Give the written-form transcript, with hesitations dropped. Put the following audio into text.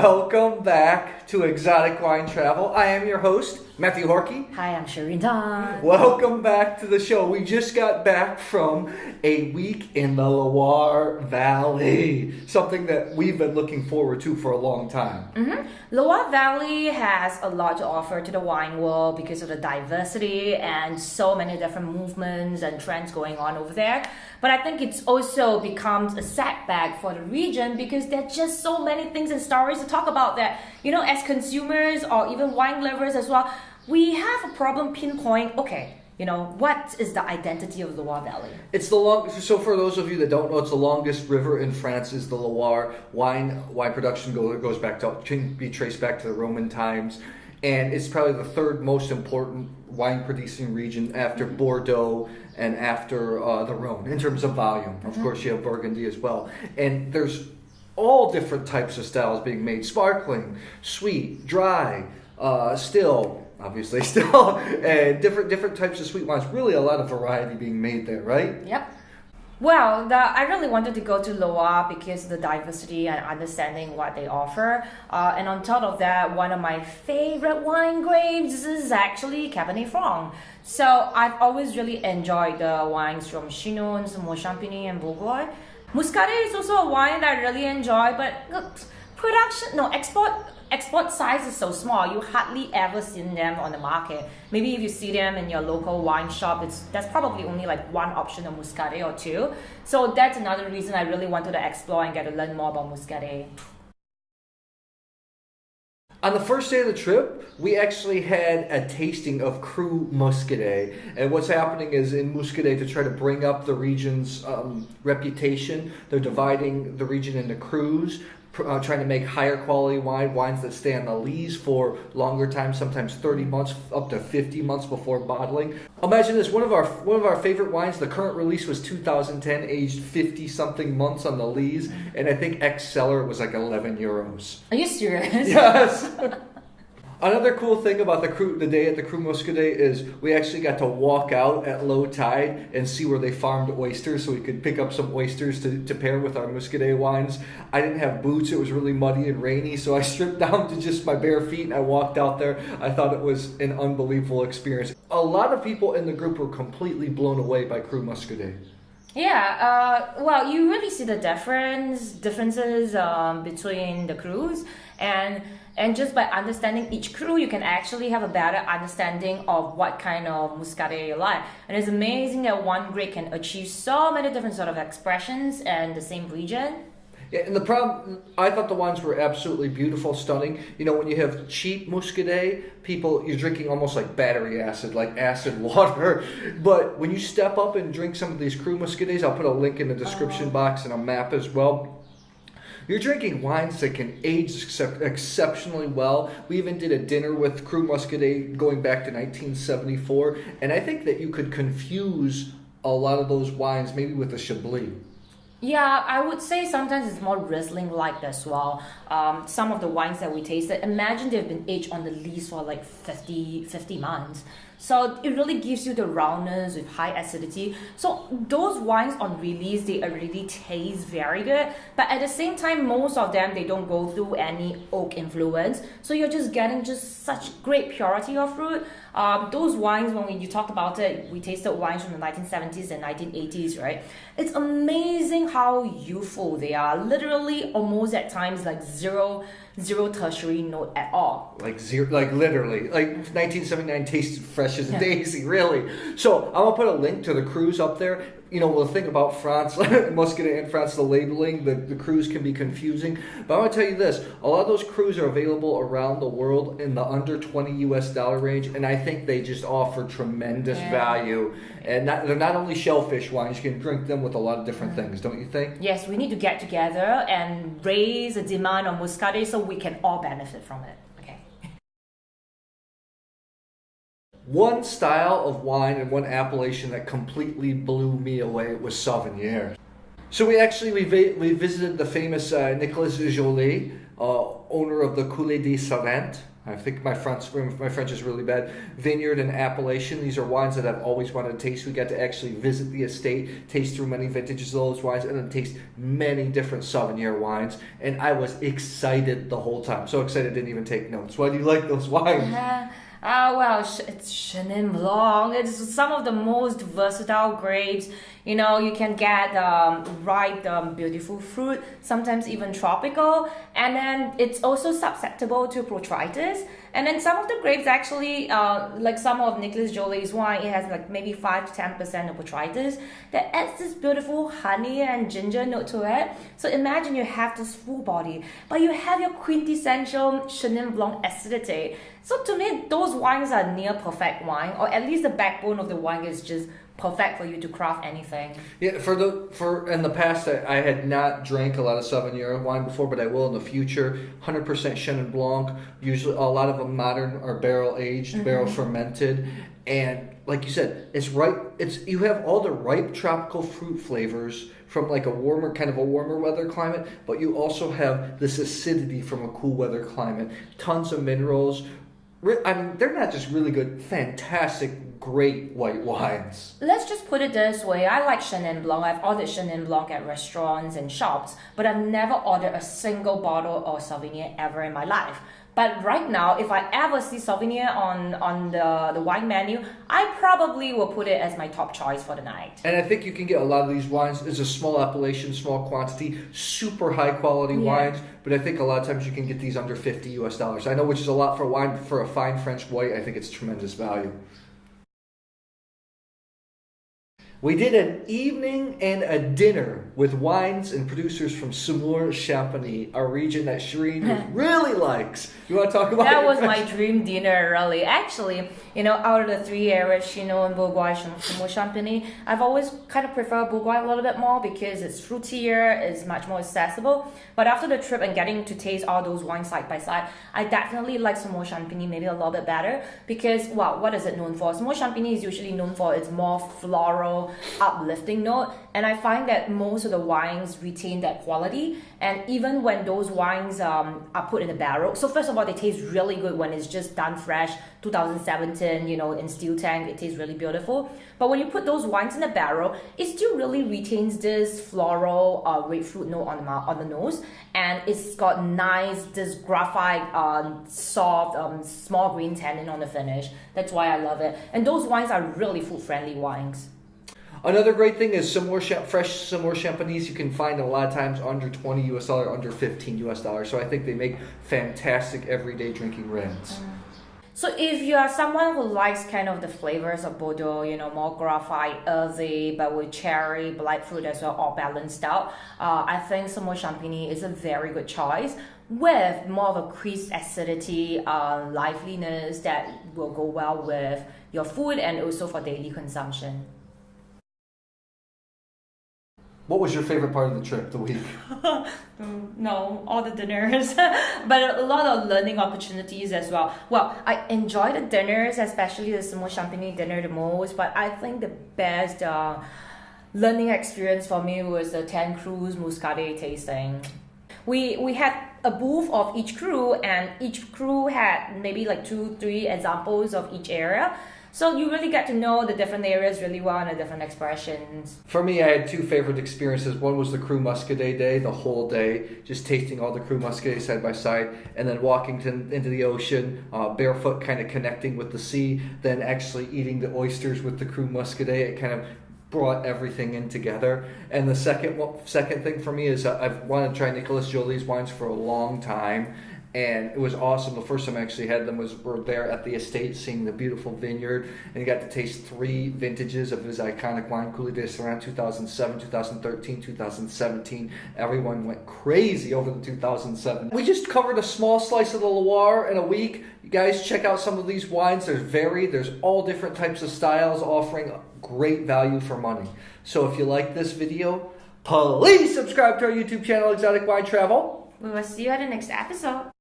Welcome back to Exotic Wine Travel. I am your host, Matthew Horkey. Hi, I'm Shireen Tan. Welcome back to the show. We just got back from a week in the Loire Valley, something that we've been looking forward to for a long time. Loire Valley has a lot to offer to the wine world because of the diversity and so many different movements and trends going on over there. But I think it's also becomes a setback for the region because there are just so many things and stories to talk about that, as consumers or even wine lovers as well, we have a problem pinpoint, what is the identity of the Loire Valley? It's so for those of you that don't know, it's the longest river in France is the Loire. Wine production can be traced back to the Roman times. And it's probably the third most important wine producing region after Bordeaux and after the Rhone in terms of volume. Of course, you have Burgundy as well. And there's all different types of styles being made: sparkling, sweet, dry, still, and different types of sweet wines. Really a lot of variety being made there, right? Yep. Well, I really wanted to go to Loire because of the diversity and understanding what they offer. And on top of that, one of my favorite wine grapes is actually Cabernet Franc. So I've always really enjoyed the wines from Chinon, Saumur-Champigny, and Bourgogne. Muscadet is also a wine that I really enjoy, but export size is so small, you hardly ever seen them on the market. Maybe if you see them in your local wine shop, there's probably only like one option of Muscadet or two. So that's another reason I really wanted to explore and get to learn more about Muscadet. On the first day of the trip, we actually had a tasting of Cru Muscadet. And what's happening is in Muscadet, to try to bring up the region's reputation, they're dividing the region into crus, trying to make higher quality wines that stay on the lees for longer time, sometimes 30 months, up to 50 months before bottling. Imagine this, one of our favorite wines, the current release was 2010, aged 50-something months on the lees, and I think ex-cellar was like €11. Are you serious? Yes! Another cool thing about the day at the Cru Muscadet is we actually got to walk out at low tide and see where they farmed oysters, so we could pick up some oysters to pair with our Muscadet wines. I didn't have boots, it was really muddy and rainy, so I stripped down to just my bare feet and I walked out there. I thought it was an unbelievable experience. A lot of people in the group were completely blown away by Cru Muscadet. Yeah, well, you really see the differences between the crus, and just by understanding each cru, you can actually have a better understanding of what kind of Muscadet you like. And it's amazing that one grape can achieve so many different sort of expressions in the same region. Yeah, and the problem, I thought the wines were absolutely beautiful, stunning. When you have cheap Muscadet, you're drinking almost like battery acid, like acid water. But when you step up and drink some of these Cru Muscadets, I'll put a link in the description box and a map as well. You're drinking wines that can age exceptionally well. We even did a dinner with Cru Muscadet going back to 1974, and I think that you could confuse a lot of those wines maybe with a Chablis. Yeah, I would say sometimes it's more Riesling-like as well. Some of the wines that we tasted, imagine they've been aged on the lees for like 50 months. So it really gives you the roundness with high acidity. So those wines on release, they already taste very good. But at the same time, most of them, they don't go through any oak influence. So you're just getting such great purity of fruit. Those wines, when you talked about it, we tasted wines from the 1970s and 1980s, right? It's amazing how youthful they are. Literally, almost at times, like zero tertiary note at all. Literally. 1979 tasted fresh as a daisy, really. So I'm going to put a link to the crus up there. The thing about France, Muscadet and France, the labeling, the crus can be confusing. But I want to tell you this, a lot of those crus are available around the world in the under $20 range, and I think they just offer tremendous value. And they're not only shellfish wines, you can drink them with a lot of different things, don't you think? Yes, we need to get together and raise the demand on Muscadet so we can all benefit from it. One style of wine and one appellation that completely blew me away was Savennières. So we visited the famous Nicolas Joly, owner of the Coulée des Savants. I think my French is really bad. Vineyard and Appellation. These are wines that I've always wanted to taste. We got to actually visit the estate, taste through many vintages of those wines, and then taste many different Savennières wines. And I was excited the whole time. So excited I didn't even take notes. Why do you like those wines? Well, it's Chenin Blanc. It's some of the most versatile grapes. You know, you can get ripe, beautiful fruit, sometimes even tropical. And then it's also susceptible to botrytis. And then some of the grapes actually, like some of Nicolas Joly's wine, it has like maybe 5 to 10% of botrytis that adds this beautiful honey and ginger note to it. So imagine you have this full body, but you have your quintessential Chenin Blanc acidity. So to me, those wines are near perfect wine, or at least the backbone of the wine is just perfect for you to craft anything. Yeah, for in the past, I had not drank a lot of Sauvignon wine before, but I will in the future. 100% Chenin Blanc. Usually, a lot of them modern are barrel aged, barrel fermented, and like you said, it's right. You have all the ripe tropical fruit flavors from like a warmer weather climate, but you also have this acidity from a cool weather climate. Tons of minerals. I mean, they're not just really good, fantastic, great white wines. Let's just put it this way. I like Chenin Blanc. I've ordered Chenin Blanc at restaurants and shops, but I've never ordered a single bottle of Sauvignon ever in my life. But right now, if I ever see Sauvignon on the wine menu, I probably will put it as my top choice for the night. And I think you can get a lot of these wines. It's a small appellation, small quantity, super high quality wines. But I think a lot of times you can get these under $50 US. I know, which is a lot for wine. For a fine French white, I think it's tremendous value. We did an evening and a dinner with wines and producers from Saumur-Champigny, a region that Shireen really likes. You want to talk about that? That was my dream dinner, really. Actually, you know, out of the 3 areas, Chinon, Bourgogne, Saumur-Champigny, I've always kind of preferred Bourgogne a little bit more because it's fruitier, it's much more accessible. But after the trip and getting to taste all those wines side by side, I definitely like Saumur-Champigny maybe a little bit better because, well, what is it known for? Saumur-Champigny is usually known for its more floral, uplifting note, and I find that most of the wines retain that quality. And even when those wines are put in a barrel, so first of all, they taste really good when it's just done fresh, 2017, you know, in steel tank, it tastes really beautiful. But when you put those wines in a barrel, it still really retains this floral grapefruit note on the nose, and it's got nice, this graphite, soft, small green tannin on the finish. That's why I love it. And those wines are really food-friendly wines. Another great thing is fresh Saumur-Champigny you can find a lot of times under $20 US, under $15 US. So I think they make fantastic everyday drinking reds. So if you are someone who likes kind of the flavors of Bordeaux, you know, more graphite, earthy, but with cherry, black fruit as well, all balanced out, I think Saumur-Champigny is a very good choice with more of a crisp acidity, liveliness that will go well with your food and also for daily consumption. What was your favorite part of the trip, the week? No, all the dinners, but a lot of learning opportunities as well. Well, I enjoy the dinners, especially the Saumur-Champigny dinner the most, but I think the best learning experience for me was the 10 Crus Muscadet tasting. We had a booth of each cru, and each cru had maybe like 2-3 examples of each area. So you really get to know the different areas really well and the different expressions. For me, I had 2 favorite experiences. One was the Cru Muscadet day, the whole day, just tasting all the Cru Muscadet side by side, and then walking into the ocean, barefoot, kind of connecting with the sea, then actually eating the oysters with the Cru Muscadet. It kind of brought everything in together. And the second thing for me is I've wanted to try Nicolas Joly's wines for a long time. And it was awesome. The first time I actually had them we're there at the estate seeing the beautiful vineyard, and you got to taste 3 vintages of his iconic wine, Coulis de Syrah, 2007, 2013, 2017. Everyone went crazy over the 2007. We just covered a small slice of the Loire in a week. You guys check out some of these wines. They're varied. There's all different types of styles offering great value for money. So if you like this video, please subscribe to our YouTube channel, Exotic Wine Travel. We will see you at the next episode.